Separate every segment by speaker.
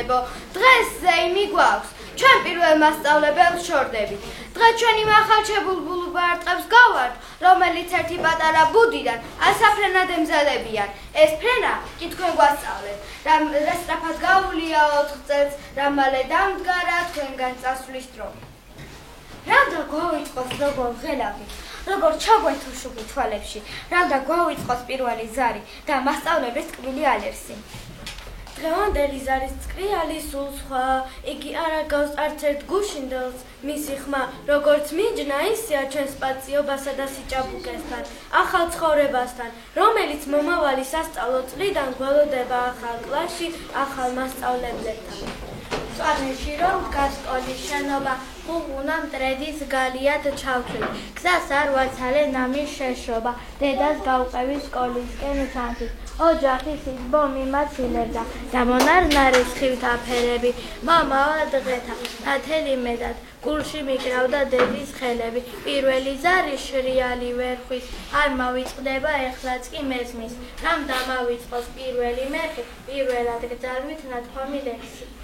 Speaker 1: მასწავლებო, დღეს ზეიმი გვაქვს. ჩვენ პირველ მასწავლებელს შორდებით. დღეს ჩვენი მახალჩებულ ბულუბარტყებს გავართ, რომელიც ერთი პატარა ბუდიდან ასაფრენად ემზადებიან. ეს ფრენა კი თქვენ გვასწავლეთ. რა სწრაფად გაუვლია 4 წელს, რა მალე დამდგარა თქვენგან წასვლის დრო. რამდა გვაუწყოს როგორ ღელავი, როგორ ჩაგვეთო შუქი თვალებში, რამდა გვაუწყოს პირველი ზარი და მასწავლებლის ტკბილი ალერსი. დღევანდელი ზარის წკრიალი სულ სხვა, იგი არ აგავს არც ერთ გუშინდელს, მისი ხმა, როგორც მიჯნა, ისეა ჩვენს პაციობასა და სიჭაბუკესთან, ახალ ცხოვრებასთან, რომელიც მომავალი სასწავლო წლიდან გველოდება ახალ კლასში, ახალ მასწავლებლებთან. მწვანეში რომ დგას სკოლის შენობა, ხუღუნა მტრედის გალიათ ჩავთვლი, გზას არ ვაცალე ნამის შეშობა, დედას გავყევი სკოლისკენ ჩანთით. ოჯახის სიძბო მიმაცილებდა და მონარნარის ხივთაფერები, მამავა დღეთა, ნათელი მეტად, გულში მიკრავდა დედის ხელები, პირველი ზარი შრიალი ვერ ხვის, არ მავიწყდება ეხლაც კი მესმის, რამ დამავიწყოს პირველი მერხი, პირველად გძალვით ნათქვამი ლექსი.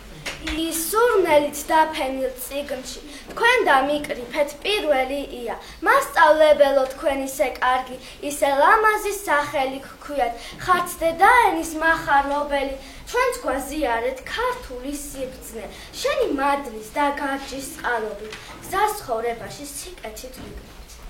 Speaker 1: ის სურნელით დაფენილ წიგნში, თქვენ დამიკრიფეთ პირველი ია, მასწავლებელო თქვენ ისე კარგი, ისე ლამაზი სახელი გქვიათ, ხართ დედაენის მახარლობელი, ჩვენც გვაზიარეთ ქართული სიბრძნე, შენი მადლის და გარჯის წყალობით, გზას ცხოვრებაში სიკეთით ვიგდით.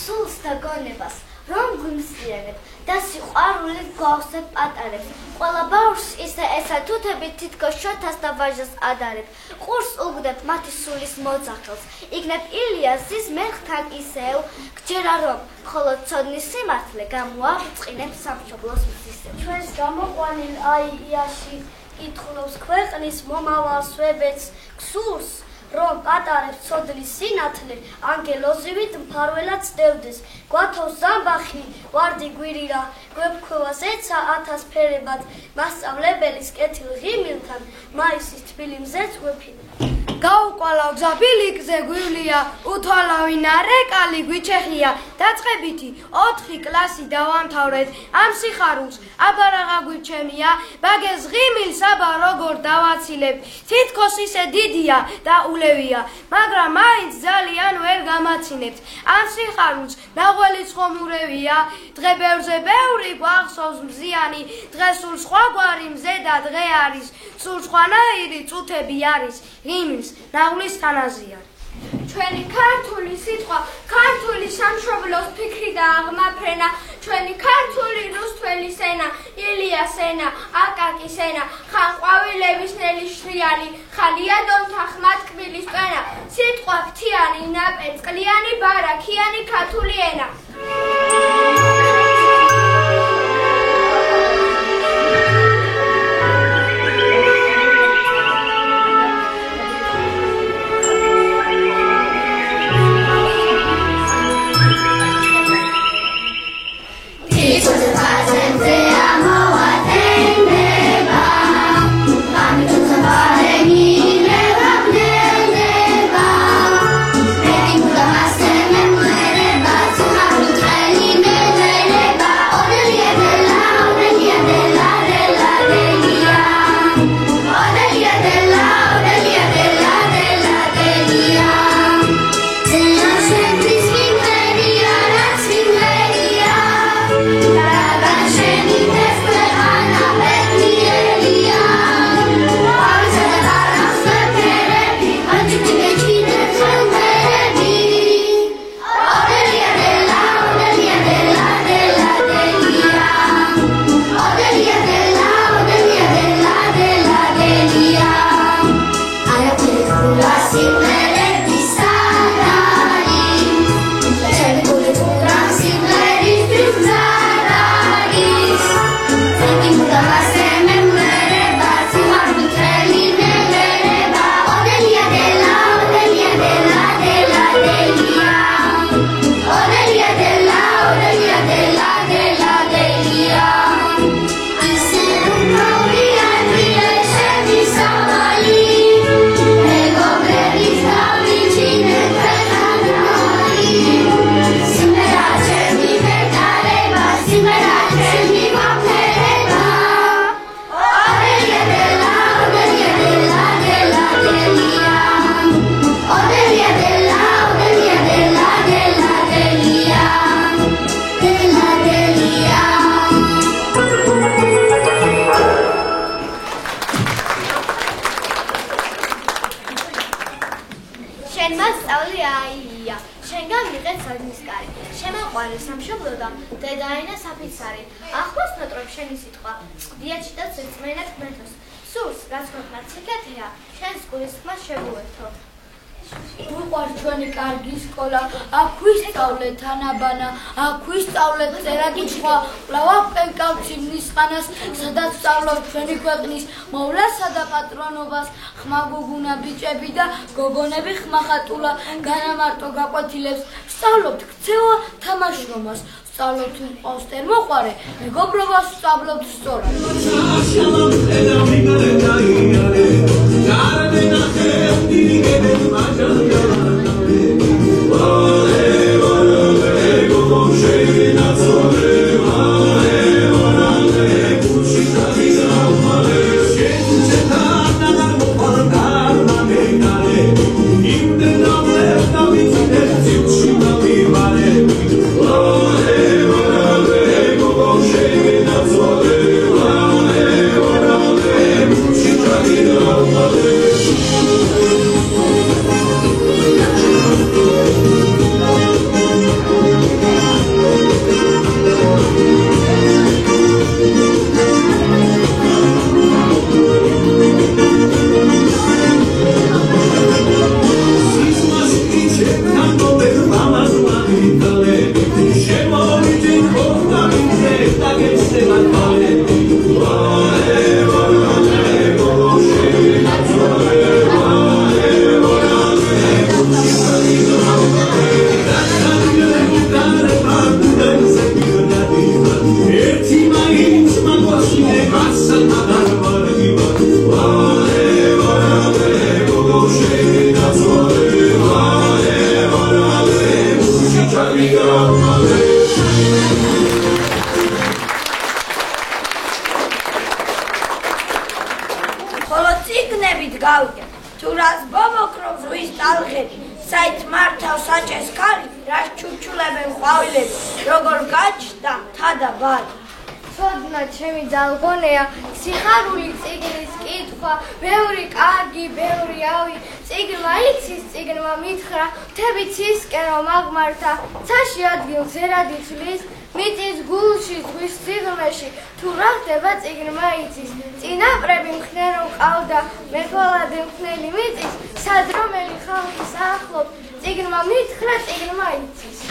Speaker 1: სულს და გონებას რომ გვიმსიერებ და სიყვარულით გვავსებ პატარებს, ყველა ბავშვს ისე ესა თუთებით თითქოს შოთას და ვაჟას ადარებ, ყურს უგდებ მათი სულის მოძახელს, იგნებ ილიასის მეხთან ისევ, გჯერა რომ მხოლოდ ცოდნის სიმართლე გამოაბრწყინებ სამშობლოს მზისევ. ჩვენს გამოყვანილ აიაში კითხულობს ქვეყნის მომავალს ვებეც გსურს, რომ პატარებს ცოდნის სინათლე, ანგელოზივით მფარველად წდევდეს, გვათოს ზამბახი, ვარდი გვირირა, გვებქვევას ეცა 1000 ფერებად, მასწავლებელის კეთილ ღიმილთან, მაისის თბილი მზეც გვეფინა. გაუყვალავ გზა ბილიკზე გვივლია, უთვალავი ნარეკალი გვიჩეხია, დაწყებითი 4 კლასი დავამთავრეთ, ამ სიხარულს აბარაღა გვიჩემია, ბაგეს ღიმილს აბა როგორ დავაცილებ, თითქოს ისე დიდია და ულევია, მაგრამ მაინც ძალიან ვერ გამაცინებთ, ამ სიხარულს ნაღველი ცხომურევია, დღე ბევრზე ბევრი გვახსოვს მზიანი, დღეს სულ სხვაგვარი მზე და დღე არის, სულ სხვანაირი წუთები არის, ღიმილს ნაღლის თანაზია. ჩვენი ქართული სიტყვა, ქართული სამშობლოს ფიქრი და აღმაფრენა, ჩვენი ქართული რუსთველი სენა, ილიას ენა, აკაკის ენა, ხანყვავილების ნელი შრიალი, ხალია დონთა ხმა ტკბილის ტვენა, სიტყვა ფრთიანი, ნაპერწკლიანი, ბარაქიანი ქართული ენა.
Speaker 2: Thank you.
Speaker 1: შენ მასწავლე აია, შენგან მიყეთ სოდნის კარი, შემაყვარე სამშობლო და დედაენა საფიცარი. ახლოს მეტრობ შენი სიტყვა, წყდია ჩიტაც ერთმანეთს მეთოს. სურს, რაც ქვეყნად სიკეთეა, შენს გულის ხმა შეგუერთო.
Speaker 2: უყვარს ჩვენი კარგი სკოლა, აქ ვისწავლეთ თანაბანა, აქ ვისწავლეთ წერა-კითხვა, ვაკლებთ კავშირის ხანას, სადაც სწავლობ ჩვენი ქვეყნის მოვლასა და პატრონობას, ხმა გუგუნა ბიჭები და გოგონები ხმახატულა, განამარტო გაკვეთილებს, სწავლობთ ქცევა თამაშრომას, სწავლობთ მყავს თერმოყვარე, მეგობრობას სწავლობთ სწორად.
Speaker 1: ძალგონეა სიხარული წიგნის კითხვა, ბევრი კარგი, ბევრი ავი, წიგნმა იცის, წიგნმა მითხრა, მთებით ისკენ რომ აღმართა, ცაში ადგილს ერად იცვლის, მიწის გულში, ზღვის სიღრმეში, თუ რა ხდება წიგნმა იცის, წინაპრები მხნე რომ ყავდა, მეგოლადი მხნელი მიწის, სად რომელი ხალხის ახლობ, წიგნმა მითხრა, წიგნმა იცის.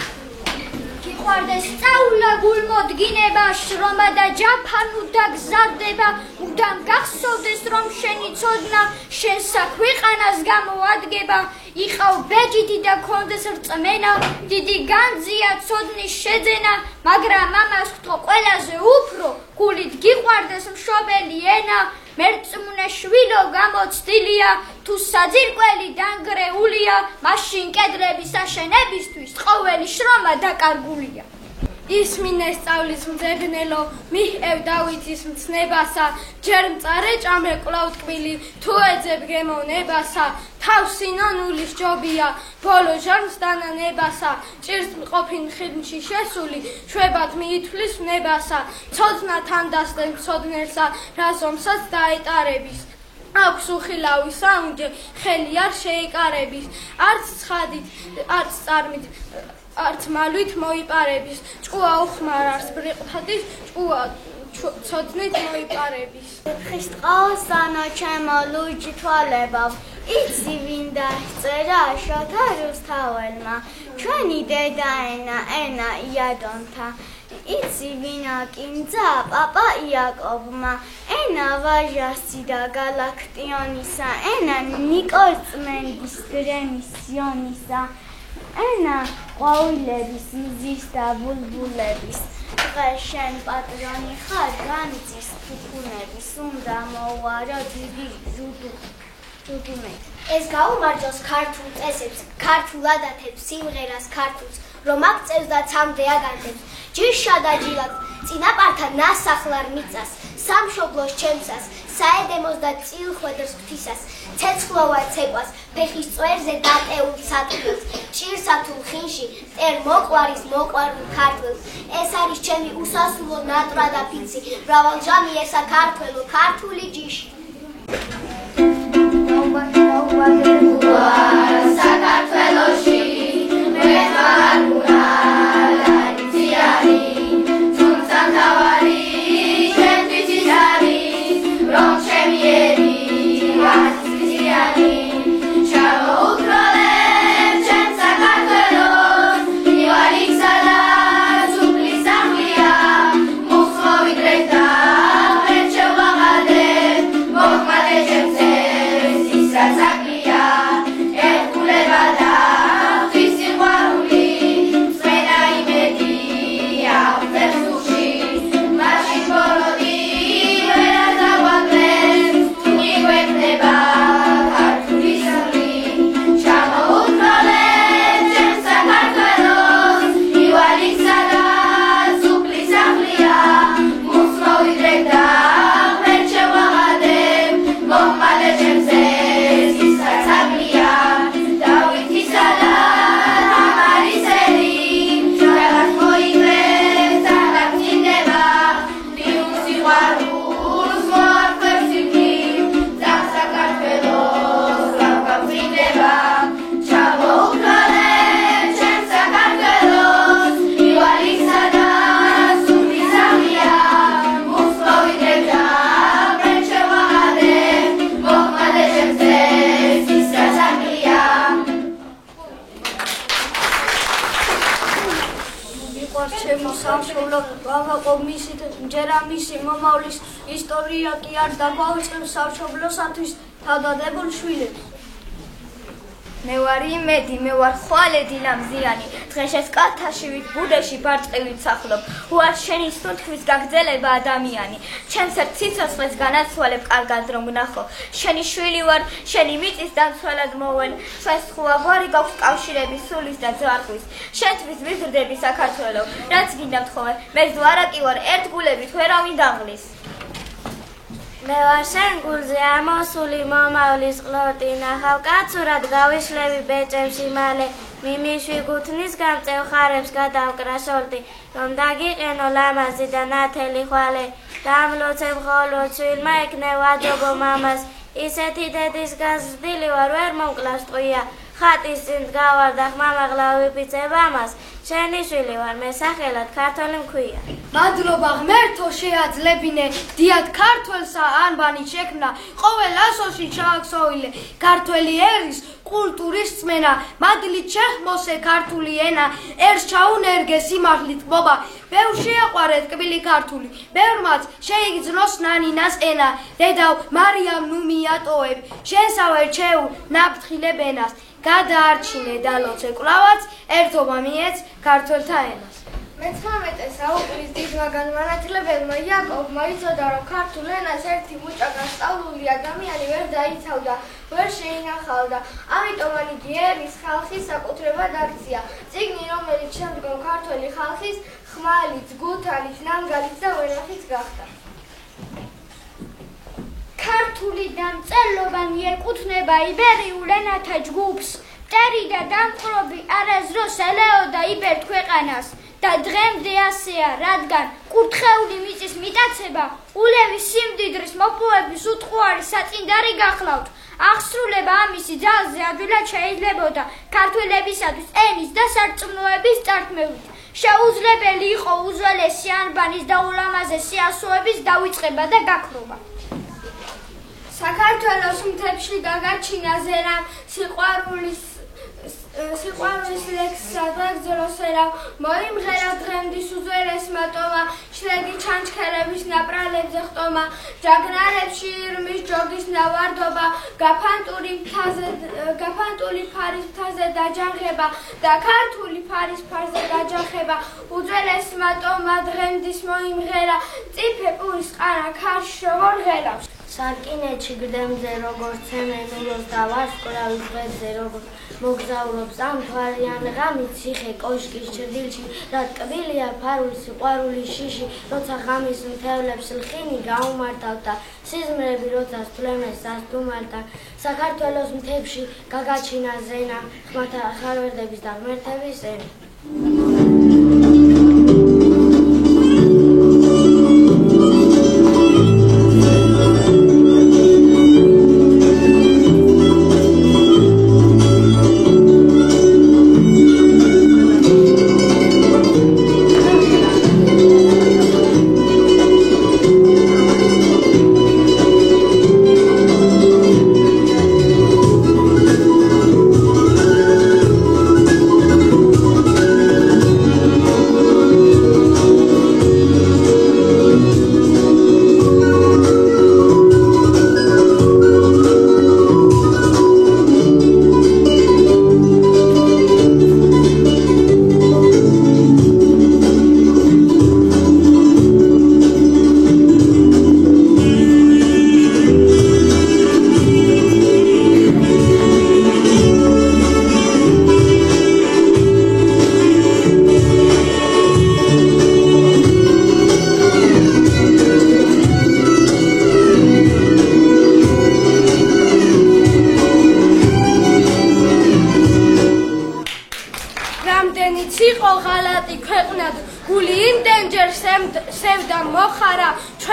Speaker 3: გიყვარდეს სწავლა გულმოდგინება, შრომა და ჯაფანუ დაგზარდება, მუდამ გახსოვდეს რომ შენი ცოდნა შენსა ქვეყანას გამოადგება, იყავ ბეჯიდი და ქონდეს რწმენა, დიდი განძია ცოდნის შეძენა, მაგრამ ამას ხთო ყველაზე უფრო, გულით გიყვარდეს მშობელი ენა, მერწმუნე შვილო გამოცდილია, თუ საძირკველი დანგრეულია, მაშინ კედლების აშენებისთვის ყოველი შრომა დაკარგულია.
Speaker 1: ისმინე სწავლის მძებნელო, მიჰყევ დავითის მცნებასა, ჯერ მწარე ჭამე კვლავ ტკბილი, თუ ეძებ გემოვნებასა, თავსინონული სჯობია, ბოლო ჟარმს დანანებასა, ჭირს მყოფი ხილში შესული, შვებად მიითვლის ვნებასა, ცოდნა თან დასდენ ცოდნელსა, რაზომსაც დაეტარების. აქვს უხილავი საუნჯე, ხელი არ შეიკარების, არც ცხადით, არც წარმით, არც მალვით მოიპარების, ჭკუა უხმარ არს ბრიყვთადის, ჭკუა ცოდნით მოიპარების.
Speaker 3: ხის ტყავს ანა ჩემო ლუჯი თვალებავ, იცი ვინ დაწერა შოთა რუსთაველმა, ჩვენი დედაენა ენა იადონთა, იცი ვინ აკინძა პაპა იაკობმა, ენა ვაჟასი და გალაქტიონისა, ენა ნიკორწმენდის გრემისიონისა, ენა ყვავილების მზის და ბულბულების, დღეს შენ პატრონი ხარ განძის თუქუნების, უნდა მოვარო დიდი ჟუდუმეთ.
Speaker 4: ეს გაუმარჯოს ქართულ წესებს, ქართულ ადათებს, სიმღერას ქართულს, რომ აქწევს და ცამდე აგანთებს, ჯიშა და ჯილად, წინაპართა ნასახლარ მიწას, სამშობლოს ჩემსას, საედემოს და წილხვედრს ღვთისას, ცეცხლოვან ცეკვას, ფეხის წვერზე დატეულ სატყილს, ჭირსათულ ხინში, მტერ მოყვარის მოყვარულ ქართველს. ეს არის ჩემი უსასრულო ნატრა და ფიცი, მრავალჟამიე საქართველო, ქართული ჯიში.
Speaker 1: საქართველო
Speaker 2: სამშობლო ვაღაყო მისით მჯერა მისი მომავლის ისტორია კი არ დაგვაუწყებს სამშობლოსათვის თავდადებულ შვილებს.
Speaker 1: მე ვარ იმედი, მე ვარ ხვალედი ლამზიანი, დღეშეს კალთაში ვით ბუდეში ბარტყივით სახლობ, უარ შენი სუნთქვის გაგრძელება ადამიანი, ჩემს ერთ სიცოცხლეს განაცვალებ კარგად რომ ვნახო, შენი შვილი ვარ, შენი მიწის დამცველად მოვალ, ჩვენს ხუაგვარი გაქვს კავშირები სულის და ძაღლის, შენთვის ვიზრდები საქართველო, რაც გინდა მთხოვე, მე ზვარაკი ვარ, ერთ გულებით ვერავინ დამღლის.
Speaker 3: მე ვარ შენ გულზე ამოსული მომავლის ყლორტი ნახავ კაცურად გავიშლები ბეჭებში მალე მიმიშვი გუთნის გამწევ ხარებს გადავკრა შორტი რომ დაგიყენო ლამაზი და ნათელი ხვალე დამლოცებ ხოლო შვილმა ეკნევ აჯობო მამას ისეთი დედის გაზრდილი ვარ ვერ მომკლავს ტყვია ხატის წინ დგავარ და ხმამაღლა ვიფიცებ ამას შენი შვილი ვარ მე სახელად ქართველი მქვია
Speaker 2: მადლობა ღმერთო შეაძლებინე დიად ქართველსა ანბანი შექმნა ყოველ ასოში ჩააქსოვილე ქართველი ერის კულტურის წმენა მადლით შეჰმოსე ქართული ენა ერს ჩაუნერგე სიმაღლით მობა ბევრ შეაყვარე ტკბილი ქართული ბევრმაც შეიგრძნოს ნანინას ენა დედავ მარიამ ნუ მიატოებ შენსავე ჩეუ ნაფრთხილებ ენას გადაარჩინე დალოცე კვლავაც ერთობა მიეც ქართველთა ენას
Speaker 1: მე-19 საუკუნის დიდმა განმანათლებელმა იაკობმა იცოდა, რომ ქართულ ენას ერთი მუჭა გასწავლული ადამიანი ვერ დაიცავდა, ვერ შეინახავდა. ამიტომაც იგი ერის ხალხის საკუთრებად აქცია. წიგნი, რომელიც შემდგომ ქართველი ხალხის ხმალით, გუთალით, ნამგალით და ვენახით გახდა.
Speaker 3: ქართული დამწერლობა მიეკუთვნება იბერიულ ენათა ჯგუფს. მტერი და დამპყრობი არასდროს ელეოდა იბერთ ქვეყანას. და დღემდე ასეა, რადგან კურთხეული მიწის მიტაცება ულევის სიმდიდრის მოპოვების უტყუარი საწინდარი გახლავთ. აღსრულება ამისი ძალზე ადვილად შეიძლებოდა ქართველებისათვის ენის და სარწმუნოების წართმევით. შეუძლებელი იყო უძველესი ანბანის და ულამაზესი ასოების დავიწყება და გაქრობა.
Speaker 1: საქართველოს მთებში გაგაჩინა ზერამ სიყვარულის ლექსსა და გზროსერა მოიმღერა დღემდის უძველესმა ტომა შრედი ჩანჩქერების ნაპრალებზე ხტომა ჯაგნარებში ირმის ჯოგის ნავარდობა გაფანტული ფარის მთაზე დაჯანხება და ქართული ფარის ფარზე დაჯანხება უძველესმა ტომა დღემდის მოიმღერა წიფე პურის ყარა ქარში როგორ ღერავს
Speaker 3: სარკინეთში გდემზე როგორც ცემენუროს და ვარსკვლავის ღერძზე როგორც მოგზაურობს ამ თვარიან ღამით ციხე კოშკის ჭრდილში რა ტკბილია ფარული სიყვარულის შიში როცა ღამის მთევლებს ლხინი გაუმართავ და სიზმრები როცა სფლემეს სასტუმართან საქართველოს მთებში გაგაჩინა ზენა ხმათა ხარვერდების და ღმერთების ენა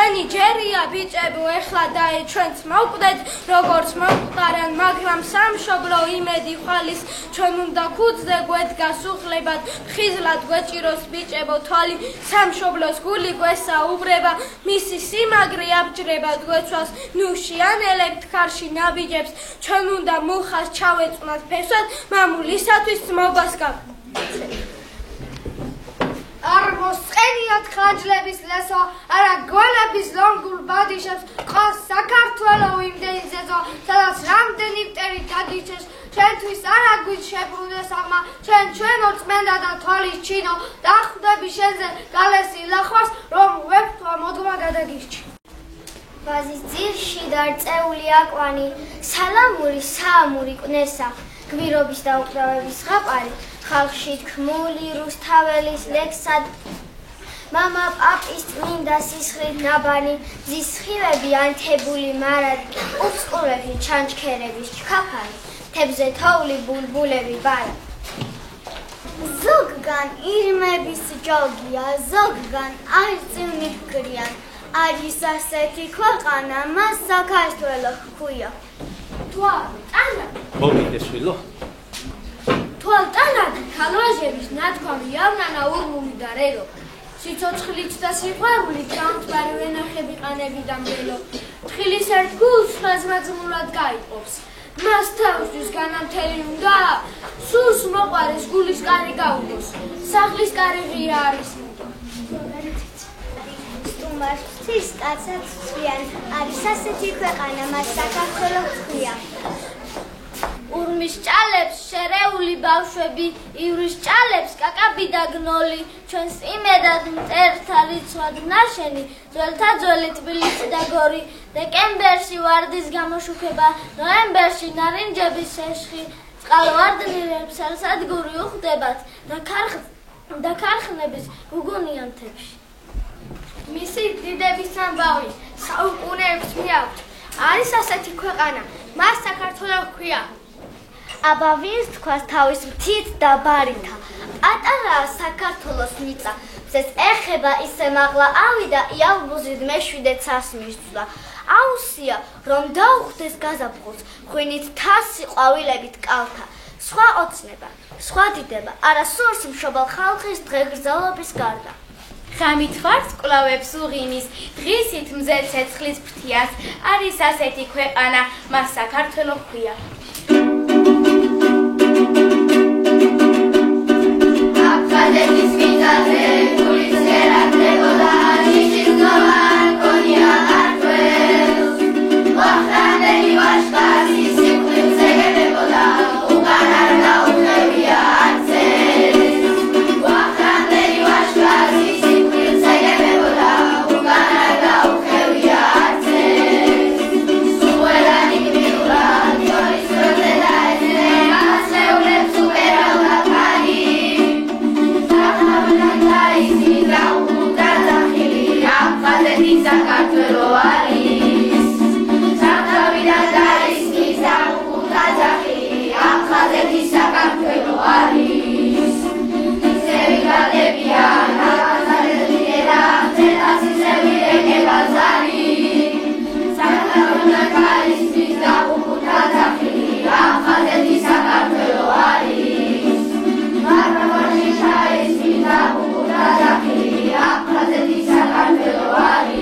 Speaker 1: ჩვენი ჯერია ბიჭებო ეხლა დაე ჩვენც მოვკვდეთ როგორც მოვყარან მაგრამ სამშობლო იმედი ხვალის ჩვენ უნდა ქუძზე გვედგას უხლებად ხიზლად გვეჭიროს ბიჭებო თვალი სამშობლოს გული გვესაუბრება მისი სიმაგრე აბჯრება გვეცვას ნუში ანელებთ ქარში ნაბიჯებს ჩვენ უნდა მუხას ჩავეწვნათ ფესვად მამულისათვის ძმობას არ მოსყენიათ ხანჯლების ლესო, არა გველების ლონგურ ბადიშებს, ყავს საქართველო იმდენი ზეზო, სადაც რამდენი მტერი დაგიჩეს, ჩვენთვის არა გვიჩებრუნდეს აღმა, ჩვენო წმენდა და თვალის ჩინო, დახვდები შენზე გალესი ლახვას, რომ ვეფთვა მოდგმა გადაგირჩი.
Speaker 4: ვაზის ძირში დარწეული აკვანი, საამური კვნესა, გვირობის და უკრავების ზღაპარი, ხალხში თქმული რუსთაველის ლექსად, მამა პაპის წმინდა სისხლით ნაბანი, მზის სხივები ანთებული მარადი, უბსყურებში ჩანჩქერების ჩქაფარი, თებზე თოვლი ბულბულები ბარა. ზოგგან ირმების ჯოგია, ზოგგან არწივნი ჰკრიან, არის ასეთი ქვეყანა, მას საქართველო ჰქვია.
Speaker 5: მოგიდესვილო.
Speaker 2: თვალტანად ქალვაჟების ნათქვამი იავნანა ურმული და რელო. სიცოცხლით და სიყვარულით გამთბარი ვენახები ყანები და მრელო. თხილის ერთ გულს ხაზმაძმულად გაიყოფს. მას თავისთვის განამთელი უნდა, სულს მოყვარის გულის კარი გაუგოს. სახლის კარი ღია არის.
Speaker 4: სტუმართვის კაცად ცვიან, არის ასეთი ქვეყანა, მას საქართველო ჰქვია.
Speaker 3: ურმის ჭალებს შერეული ბავშვები, ივრის ჭალებს კაკაბი და გნოლი, ჩვენს იმედად მტერთა რიცხვად ნაშენი, ძველთა ძველი თბილისი და გორი, დეკემბერში ვარდის გამოშუქება, ნოემბერში ნარინჯების შეშხი, წყალვარდნილებს სარსადგური უხდებათ და ქარხნების გუგუნიან მთებში.
Speaker 1: მისი დიდების ამბავი საუკუნეებს მიაქვთ, არის ასეთი ქვეყანა, მას საქართველო ჰქვია.
Speaker 4: აბა ვინც თქვას თავის მთით და ბარითა, პატარაა საქართველოს მიწა, მზეს ეხება ისე მაღლა ავიდა, იალბუზით მეშვიდე ცას მისცვლა. აუსია, რომ დაუხდეს გაზაფხულს, ღვინით თასი ყვავილებით კალთა. სხვა ოცნება, სხვა დიდება, არა სურს მშობელ ხალხის დღეგრძელობის გარდა.
Speaker 1: ღამით ვართ კვლავებს უღინის, დღისით მზელ ცეცხლის ფრთიას, არის ასეთი ქვეყანა, მას საქართველო ჰქვია. აფხაზეთის მიწაზე გულის ერაგდებოდა, ნიშის გოვან ქონია ქართველს, ვახტანგელი ვაშკარი სიკვდილს ეგებებოდა, უკან არ დაუხევია არცერთ. ვახტანგელი ვაშკარი სიკვდილს ეგებებოდა, უკან არ დაუხევია არცერთ. სულელანი გმირულად ჯორის დროზე დაეძნე, ასეულებს უპერავდა ქარი. საქართველო არის საფთავიდან დაისმის დაუყუთა ძახილი აფხაზეთის საქართველო არის ისევი გადებიან აფხაზეთი და წელას ისევი ეკება ზარი საფთავიდან დაისმის დაუყუთა ძახილი აფხაზეთის საქართველო არის მარმარში დაისმის დაუყუთა ძახილი აფხაზეთის საქართველო არის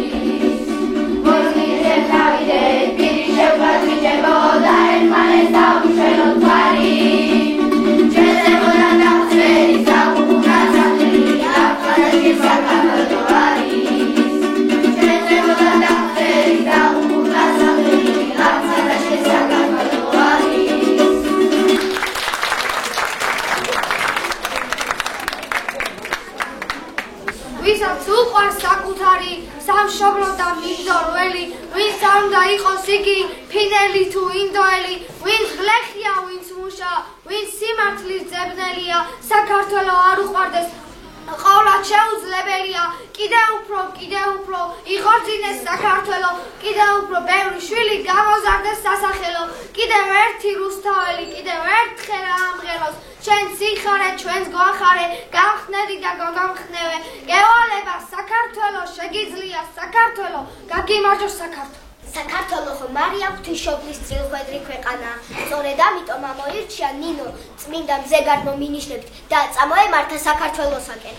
Speaker 1: ვისაც უყვარს საკუთარი სამშობლო და მიმდორველი, ვინც არ უნდა იყოს იგი ფინელი თუ ინდოელი, ვინც გლეხია, ვინც მუშა, ვინც სიმართლის ძებნელია, საქართველო არ უყვარდეს, ყოვლად შეუძლებელია, კიდევ უფრო იღორძინეს საქართველო, კიდევ უფრო ბევრი შვილი გამოზარდეს სასახელო, კიდევ ერთი რუსთაველი, კიდევ ერთხელ ამღეროს, ჩვენ სიხარე, ჩვენს გვახარე, გამხნედი და გოგამხნევე, გევალება საქართველო, შეგიძლია საქართველო, გაგიმარჯოს საქართველო. საქართველო ხომ არია ღვთისმშობლის წილხვედრი ქვეყანა, სწორედ ამიტომ ამოირჩია ნინო წმინდა მზეგარდმო მინიშნებით და წამოემართა საქართველოსაკენ.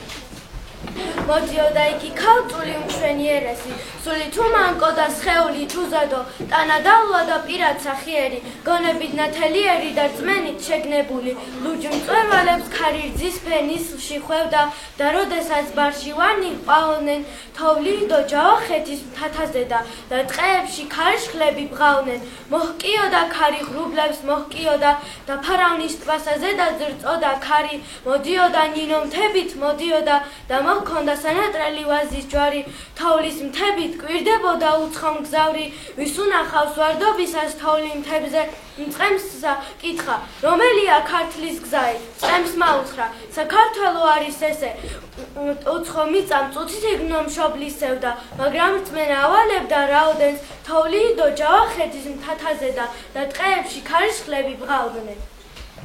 Speaker 1: მოდიოდა იგი ქალწული უმშვენიერესი, სული თუ მანკო და სხეული თუზადო, ტანა დალვა და პირად სახიერი, გონებით ნათელიერი და რწმენით შეგნებული, ლურჯ მწვერვალებს ქარირძის ფენისში ხვევდა და როდესაც ბარში ვანი ყავდნენ, თოვლი და ჯავახეთის მთათაზედა და ტყეებში ქარიშხლები ბღავდნენ, მოჰკიოდა ქარი ღრუბლებს მოჰკიოდა და ფარავნის ტბასაზე და ზრწოდა ქარი, მოდიოდა ნინო მთებით მოდიოდა და მოჰქონდა სანატრელი ვაზის ჯვარი, თოვლის მთებით კვირდებოდა უცხო მგზავრი, ვის უნახავს ვარდობისას თოვლი მთებზე, მწყემსსა კითხა, რომელია ქართლის გზაი, მწყემს მაუთხრა, საქართველო არის ესე, უცხო მიწა მწუთით ეგნო მშობლის სევდა, მაგრამ რწმენა ავალებდა რაოდენს, თოვლი და ჯავახეთის მთათაზედა და ტყეებში ქარიშხლები ბღავდნენ.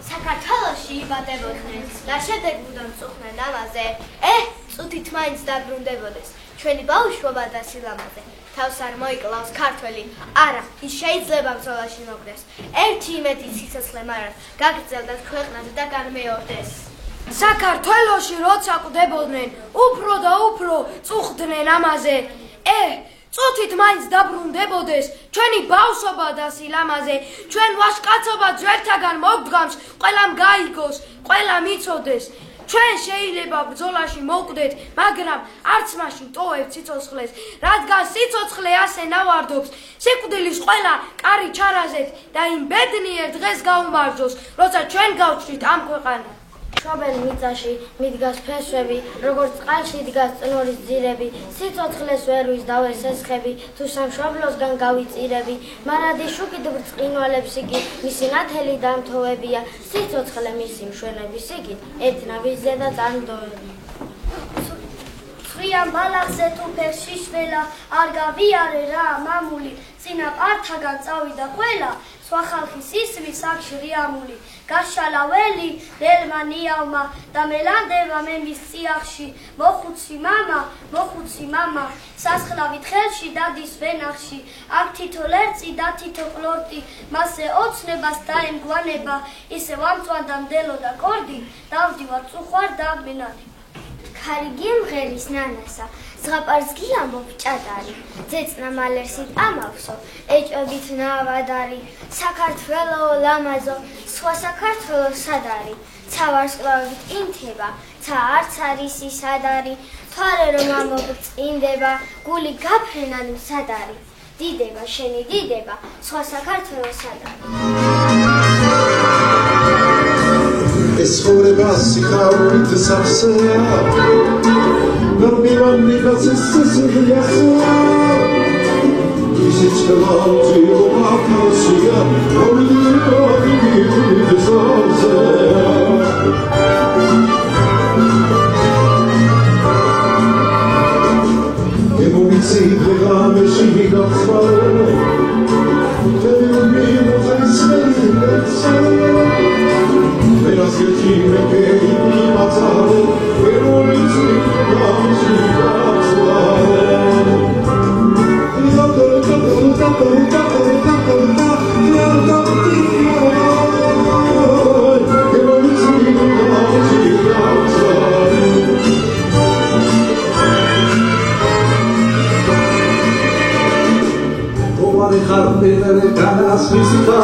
Speaker 4: საქართველოში იბადებოდნენ და შედეგბოდა მწუხნე ნამაზე, წუთით მაინც დაბრუნდებოდეს, ჩვენი ბავშვობა და სილამაზე. თავს არ მოიკლავს ქართველი, არა, ის შეიძლება ბრძოლაში მოგდეს. ერთი იმედი სიცოცხლე მარად გაგრძელდათ ქვეყნად და განმეორდეს.
Speaker 2: საქართველოში როცა კვდებოდნენ, უფრო და უფრო წუხდნენ ამაზე. წუთით მაინც დაბრუნდებოდეს, ჩვენი ბავშვობა და სილამაზე, ჩვენ ვაჟკაცობა ძვერთაგან მოგდგამს, ყველამ გაიგოს, ყველა მიცოდეს. ჩვენ შეიძლება ბრძოლაში მოვკვდეთ, მაგრამ არც მაშინ ტოვებთ სიცოცხლეს, რადგან სიცოცხლე ასე ნავარდობს, სიკვდილის ყველა კარი ჩარაზეთ და იმ ბედნიერ დღეს გაუმარჯოს, როცა ჩვენ გავჩვით ამ ქვეყანას.
Speaker 5: შობენ მიწაში მიდგას ფესვები, როგორც წყალში დგას წნორის ძირები, სიცოცხლეს ვერ ვიზდავეს ესხები, თუ სამშობლოსგან გავიწირები, მარადი შუქით ბრწყინვალებს იგი, მისი ნათელი დამთოვებია, სიცოცხლე მისი მშვენების იგით, ეთნავის ზედა წამდოვებია.
Speaker 3: ცხვიან ბალახზე თუ ფერში შველა, არ გავიარე რა მამული, წინა პართაგან წავიდა ყველა, სხვა ხალხის ისმის აქ შრიამული, გაშალა ველი ველმა ნიავმა და მელანდება მე მის წიაღში, მოხუცი მამა, სასხლავით ხელში დადის ვენახში, აქ თითო ლერწი და თითო ყლორტი, მასზე ოცნებას დაემგვანება, ისე ვამწვანდა მდელო და კორდი, დავდივარ წუხვარ და მენანი.
Speaker 4: ქარი გიმღერის ნანასა, ზღაპარს გიამბობ ჭადარი, ძეწნა მალერსით ამავსო, ეჭვებით ნავადარი, საქართველო ლამაზო, სხვა საქართველო სადარი, ცა ვარსკვლავით ინთება, ცა არც არის ის ადარი, თვარე რომ ამობრწყინდება, გული გაფრენან სადარი, დიდება შენი დიდება, სხვა საქართველო სადარი.
Speaker 6: ეს ხურება სიხარულით სავსეა, ნორმივანებას ეს სესიასა, ისიც ხელავთი ომაფასია, რომლივანებით სავსეა. ემომიცი დღამეში გახსვარე, თემი მოზაისმელიეცა, Teraz wiecimy piękni macary, wyrolicy nasi gacłare. Owary harpy, kanas fizika,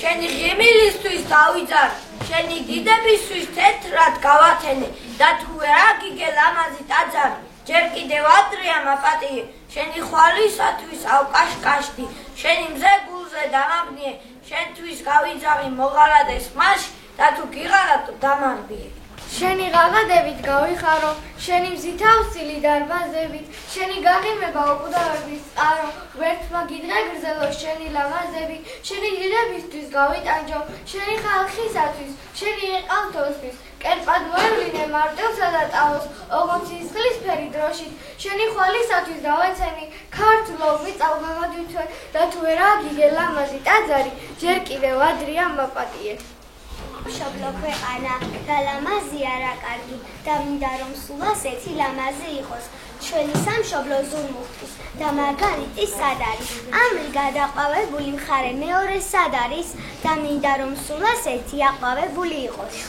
Speaker 2: შენი ღიმილისთვის დავიძარ, შენი დიდებისთვის თეთრად გავათენე და თუ ვერ აგიგე ლამაზი ტაძარი, ჯერ კიდევ ადრეა მაპატიე, შენი ხვალისათვის ავკაშკაშდი, შენი მზე გულზე დამაბნიე, შენთვის გავიძავი მოღალადეს ხმაში და თუ გიღალატო დამარბიე.
Speaker 1: შენი ღაღადებით გავიხარო, შენი მზითავსილი დარბაზებით, შენი გაღიმება უკვდავების წყარო, ღმერთმა გიდღე გრძელო შენი ლამაზები, შენი დიდებისთვის გავიტანჯო, შენი ხალხისათვის, შენი ეყავთოსთვის, კერპად მოევლინე მარტივსა და ტალოს, ოღონდ სისხლისფერი დროშით, შენი ხვალისათვის დავეცემი, ქართლო ვიწავ და თუ ვერ აგიგე ლამაზი ტაძარი, ჯერ კიდევ ადრეა მაპატიე.
Speaker 4: სამშობლო ქვეყანა რა ლამაზია რა კარგი და მინდა რომ სულ ასეთი ლამაზი იყოს ჩვენი სამშობლო ზურმუხტის და მარგარიტის სად არის ამრი გადაყვავებული მხარე მეორე სად არის და მინდა რომ სულ ასეთი აყვავებული იყოს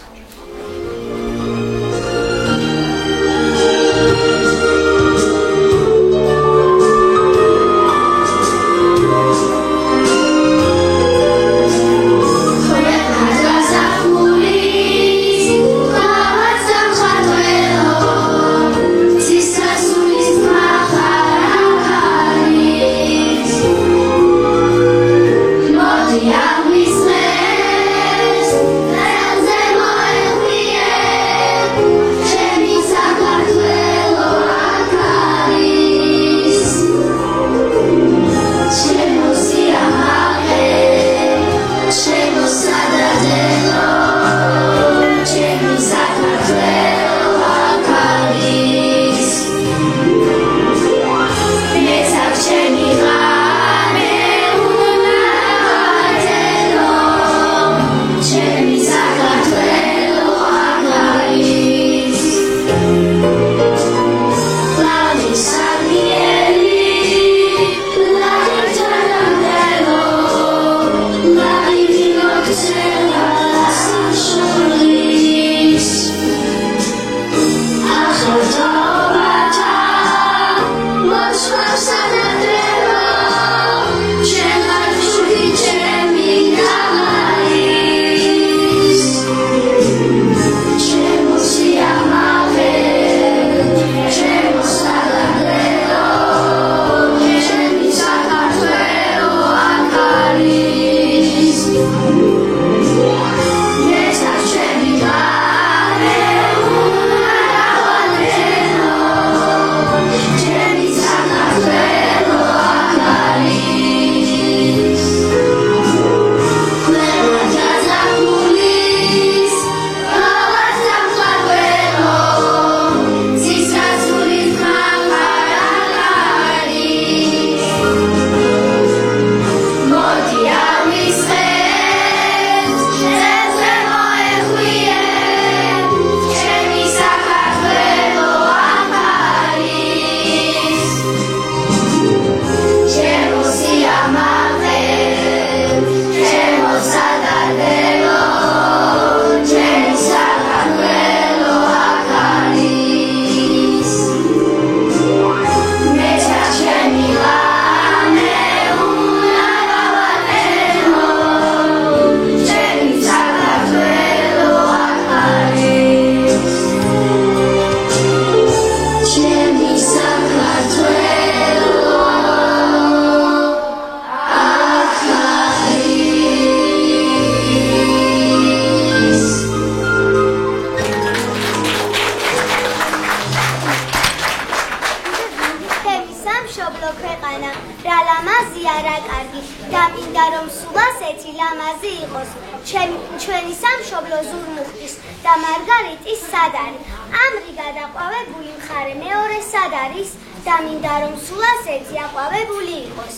Speaker 4: ჩვენი სამშობლო ზურმუხტის და მარგარიტის სად არის? ამრი გადაყვავებული მხარე მეორე სად არის? და მინდა რომ სულ ასეთი აყვავებული იყოს.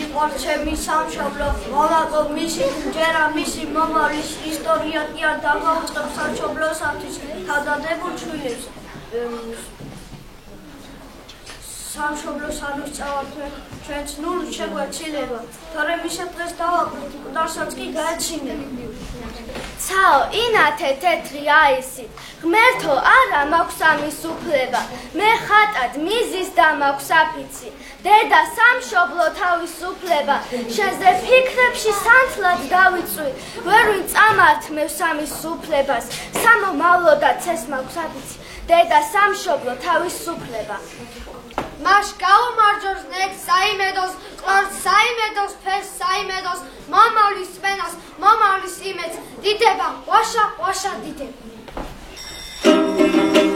Speaker 2: იყო ჩემი სამშობლო, მოვაყო მისი ჯერა მისი მომავლის ისტორია კი არ დავაუწყებ სამშობლოსათვის თავდადებულ შვილებს. სამშობლოს არ ვისწავლებ ჩვენც ნული შეგვეცილება, თორემ ისეთ დღეს დავაყრით, მკვდარსაც კი გაეცინები.
Speaker 1: ცაო, ინათე თეთრი აისით, ღმერთო არა მაქვს ამის უფლება, მე ხატად მიზის და მაქვს აფიცი, დედა სამშობლო თავისუფლება, შენზე ფიქრებში სანთლად დავიწვი, ვერ ვინ წამართმევს ამის უფლებას, სამომავლო და ცეს მაქვს აფიცი, დედა სამშობლო თავისუფლება.
Speaker 3: Маш გაუმარჯოს ნექს საიმედოს, ყლორს საიმედოს, ფეს საიმედოს, მომავლის სპენას, მომავლის იმედს, დიდება, ვაშა, ვაშა დიდება.
Speaker 4: Thank you.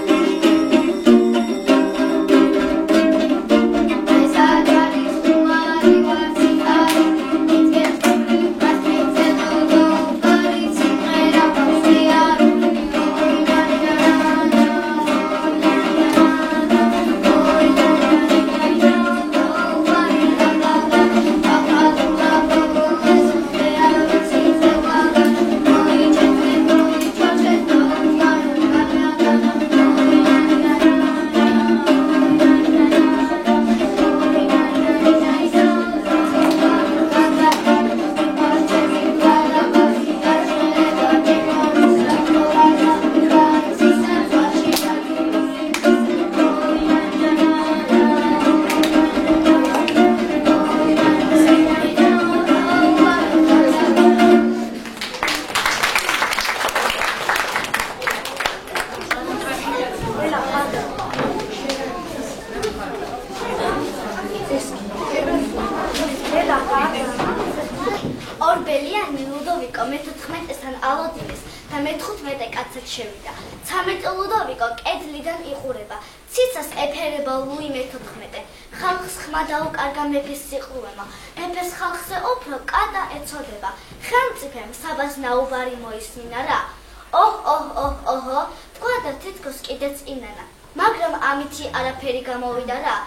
Speaker 4: მე-15 კაცად შევიდა. 13 ლუდოვიკო კედლიდან იყურება. ციცას ეფერება ლუი მე-14. ხალხს ხმა დაუკარგა მეფის სიყვრულმა. მეფეს ხალხზე უფრო კატა ეწოდება. ხელმწიფემ საბას ნაუბარი მოისმინა რა. ოჰ, თქვა და თითქოს კიდეც იმენა. მაგრამ ამითი არაფერი გამოვიდა რა.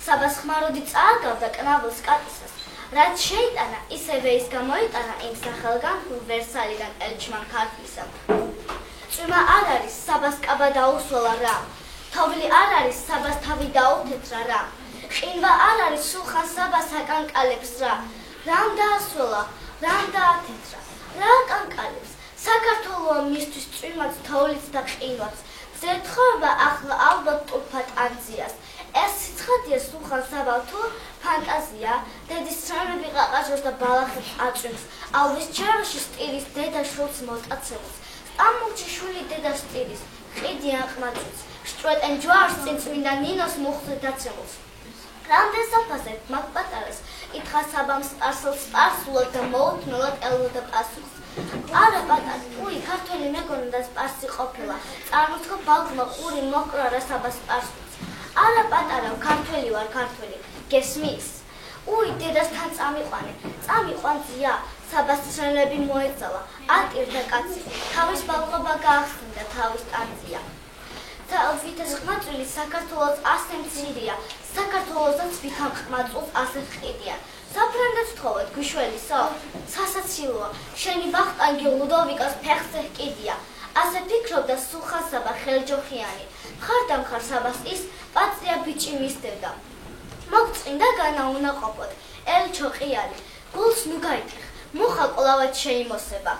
Speaker 4: საბას ხმაროდი წააგავდა კნაბილს კატისას. რაც შეიტანა, ისევე ის გამოიტანა იმ სახელგანთმულ ვერსალიდან ელჩმან ქართლისამ. წვიმა არ არის, საბას კაბა დაუსვლა რა. თოვლი არ არის, საბას თავი დაუთეთრა რა. ყინვა არ არის, სულხან საბას აკანკალებს რა. რამ დაასვლა, რამ დაათეთრა, რა აკანკალებს. საქართველოა მისთვის წვიმაც, თოვლიც და ყინვაც. ზეთხოვება ახლა ალბათ ტუფად ანძიას. ეს სიცხადია სულხან საბამ თუ ფანტაზია, დედის ცრემები ყაყაჟოს და ბალახებს აწვიმს. ალვის ჩარაში სტირის დედა შვილს მოტაცებულს. სტამბოლში შვილი დედა სტირის, ყიდიან ყმაწვით. შჭვეტენ ჯვარს წინ წმინდა ნინოს მუხზე დაცემულს. რამდენ საფაზე მაგ პატარას, ითხრა საბამ სპარსელს სპარსულად და მოუთმელად ელოდა პასუხს. არა პატარა, უი ქართველი მეგონა და სპარსი ყოფილა. წარმოთქო ბალკმა ყური მოკრა რა საბას სპარსს. არა პატარა, ქართველი ვარ, ქართველი. გესმის? უი დედასთან წამიყვანე. წამიყვანძია, საბას ცრემლები მოეწალა. ატირდა კაცი. თავის ბალყობა გაახსნდა თავის ტანძია. თალფითეს ხმაწვილი საქართველოს ასე მცირეა. საქართველოსაც ვითამ ხმაწვს ასე ხიდიან. საფრანგეთს თხოვეთ გვიშველისო, სასაცილოა. შენი ბახტანგი ლუდოვიკოს ფეხზე ჰკიდია. ასე ფიქრობდა სულხან საბა ხელჯოხიანი. მხარდამხარ საბას ის პაწია ბიჭი მისდევდა. მოგწყინდა განაუნაყოფოდ. ელჩო ყიალი, გულს ნუ გაიტეხ, მუხა ყოლავად შეიმოსება.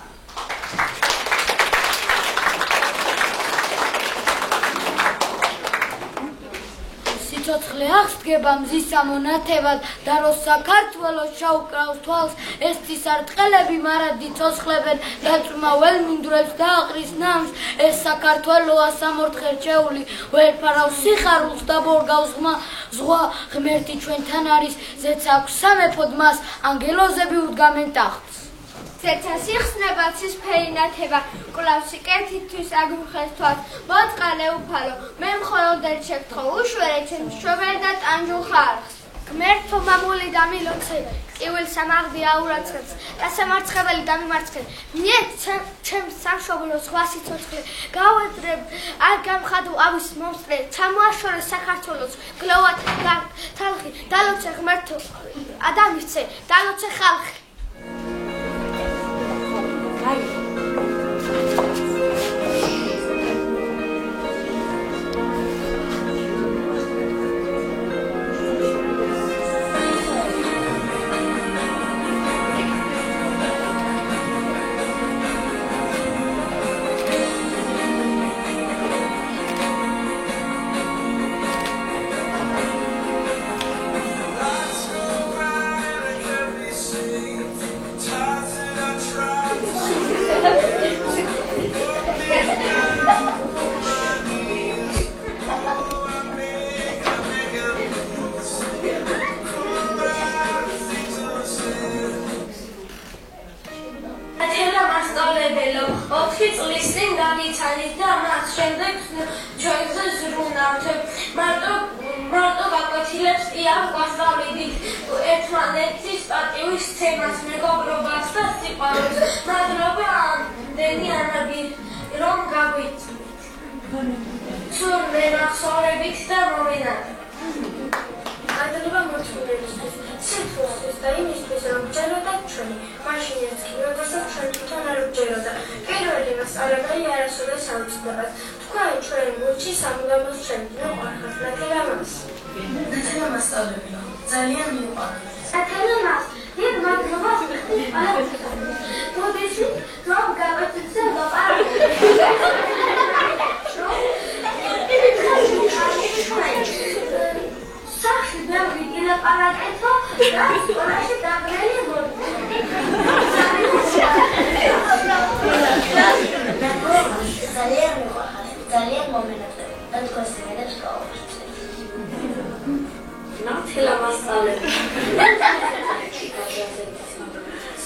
Speaker 2: სიცოცხლე აღსდგება მზისა მონათებად და რო საქართველოს ჩაუკრავს თვალს ეს ცისარტყელები მარადი ცოცხლებენ და წვიმა ველმინდვრებს და აყრის ნამს ეს საქართველოა სამორთხერჩეული ვერ ფარავს სიხარულს და ბორგავს ზღვა ღმერთი ჩვენთან არის ზეც აქვს სამეფოდ მას ანგელოზები უდგამენ ტახტს.
Speaker 3: ზეცას იხსნება ცისფერი ნათება, კლავსი კეთისთვის აგრუხეს თვალს, მოწყალე უფალო, მე მხოლოდ ერთ შეგთხო, უშვერე ჩემს შობერ და ტანჯულ ხარხს. გმერთო მამული და მილოცე, ტივილ სამაღდი აურაცხებს, და სამარცხებელი დამიმარცხებ, მიეთ ჩემს სამშობლოს ზღვა სიცოცხლე, გავედრებ, არ გამხადო ავის მომსწრე, ჩამოაშორე საქართველოს, გლოვად თალხი, დალოცე ღმერთო, ადამიანზე, დალოცე ხალხი.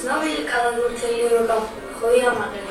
Speaker 5: Znowu kaloryczny rok, chuja ma ten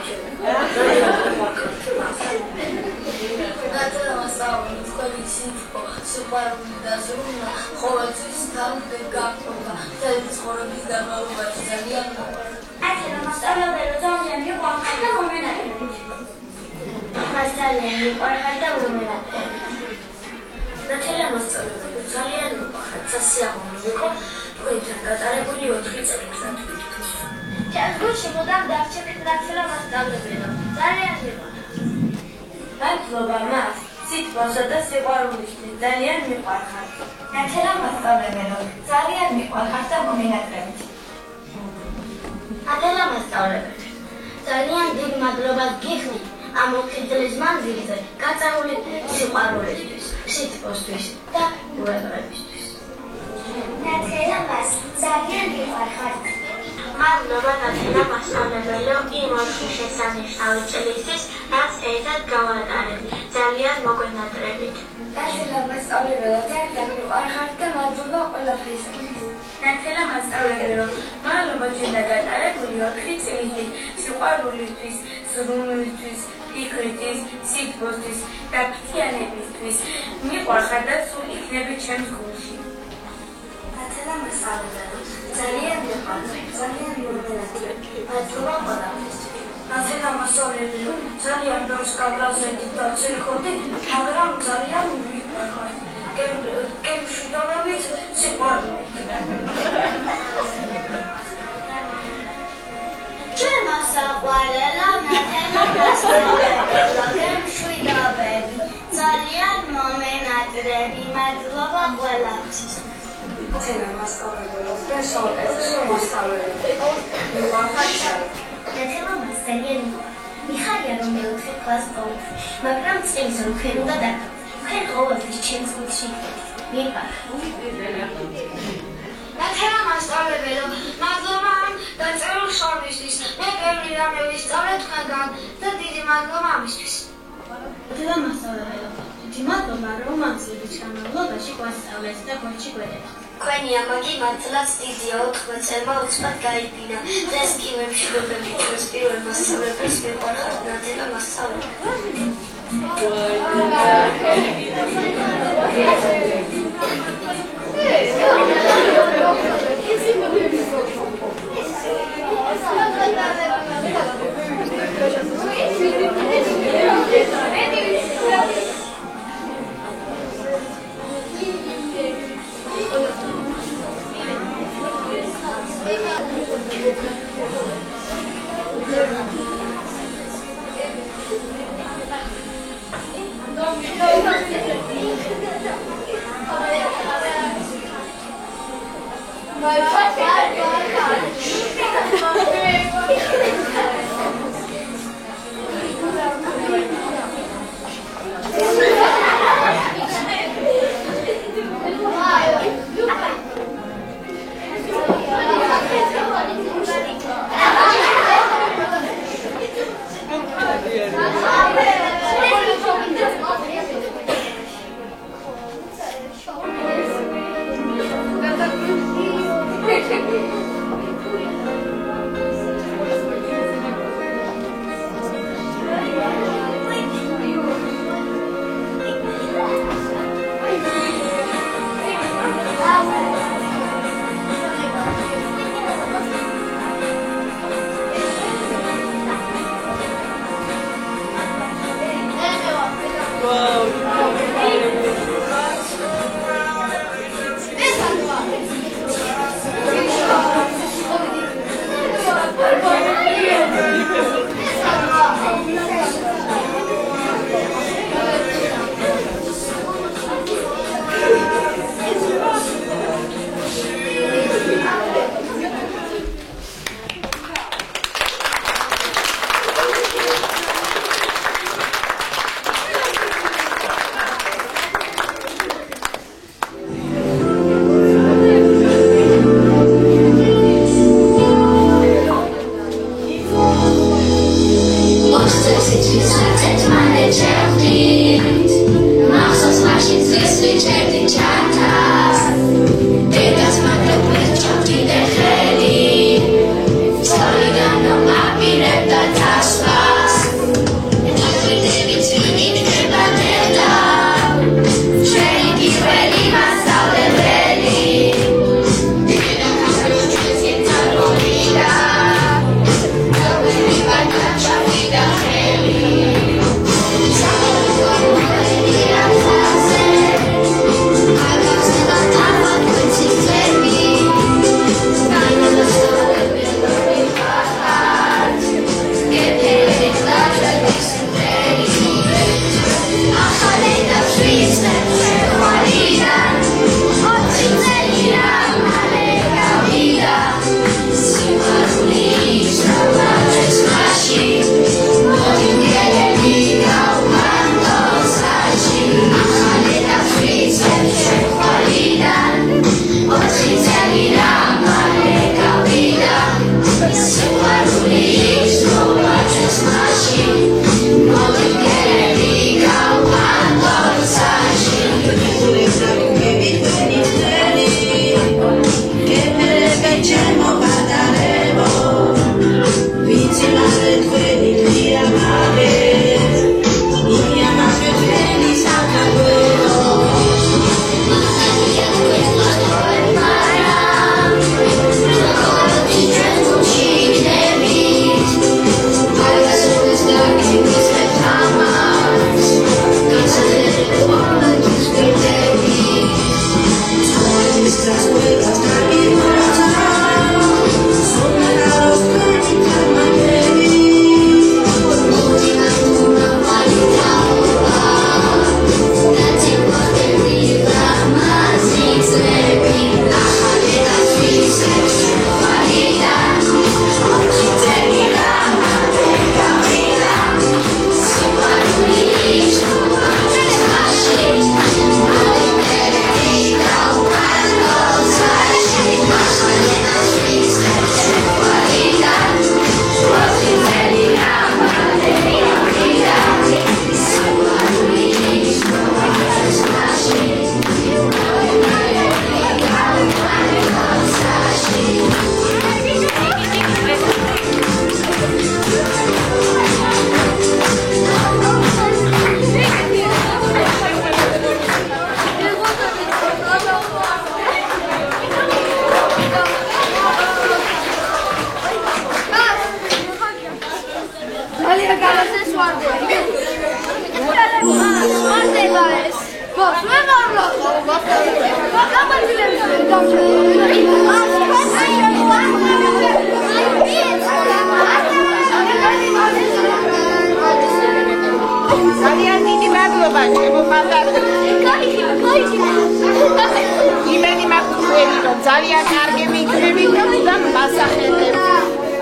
Speaker 7: ძალიან კარგი მიგრები და მასახელები.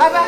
Speaker 7: აბა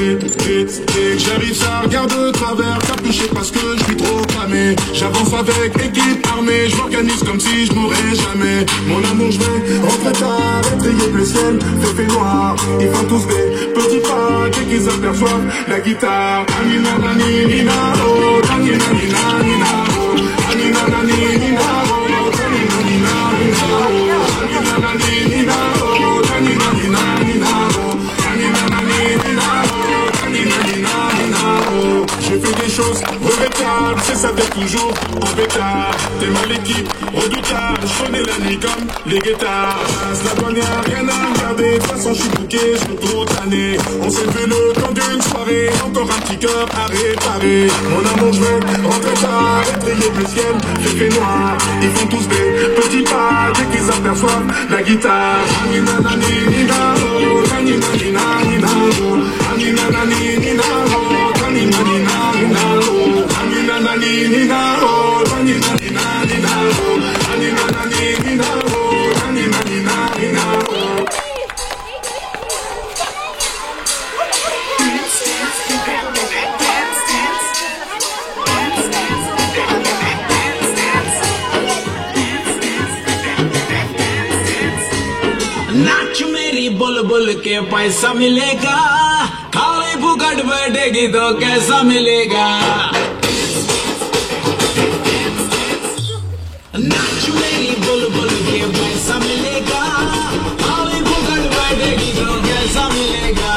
Speaker 6: Dès que j'arrive ça regarde de travers, capuché parce que je suis trop cramé. J'avance avec équipe armée, je m'organise comme si je mourrais jamais. Mon amour je vais rentrer tard, étrier le ciel, fait noir. Ils font tous des petits pas dès qu'ils aperçoivent la guitare. Anina nani nina oh, anina nina nina oh, anina nani nina oh, anina nina nina oh, anina nani nina oh, anina nina nina oh, anina nani nina oh, anina nina nina oh. Je fais des choses regrettables, c'est ça d'être toujours en pétard. T'es mal équipe, redoutable, je connais la nuit comme les guetards. La bonne y'a rien à regarder, de toute façon je suis bouqué sur toute l'année. On s'est vu le temps d'une soirée, encore un petit cœur à réparer. Mon amour je vais rentrer tard, étrier le ciel, fait noir. Ils font tous des petits pas dès qu'ils aperçoivent la guitare. Anina nani nina oh, anina nina nina oh, anina nani nina oh, anina nina nina oh, anina nani nina oh, anina nina nina oh, anina nani nina oh, anina nina nina oh.
Speaker 8: नाच मेरी बुलबुल के पैसा मिलेगा खाली फुकट बैठेगी तो कैसा मिलेगा नाच मेरी बुलबुल के पैसा मिलेगा खाली फुकट बैठेगी तो कैसा मिलेगा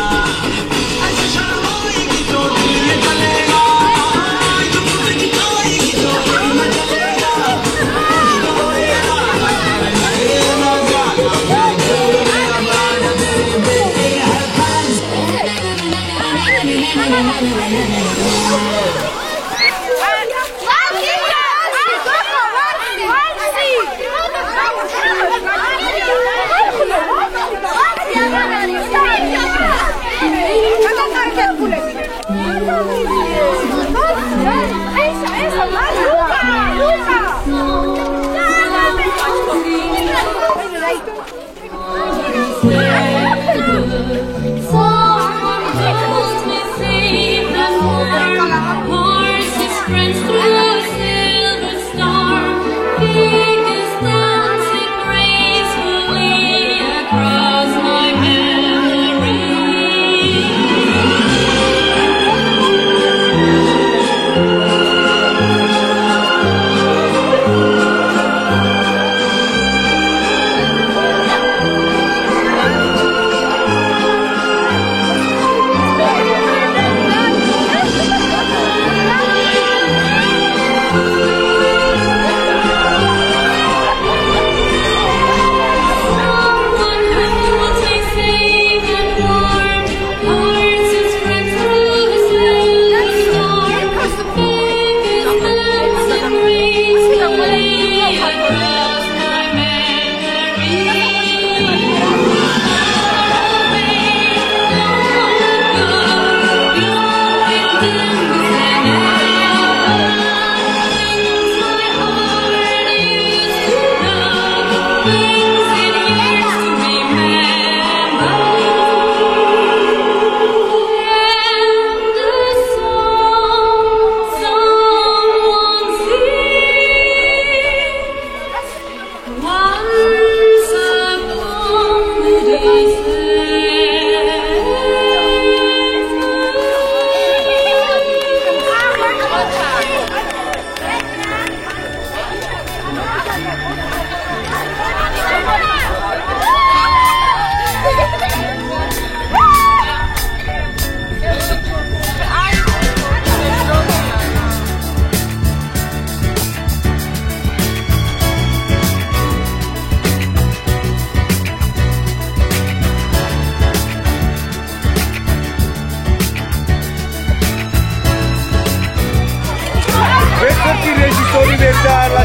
Speaker 8: शर्माएगी तो दिल में चलेगा दिखाएगी तो दिल में चलेगा
Speaker 9: Regissorii de la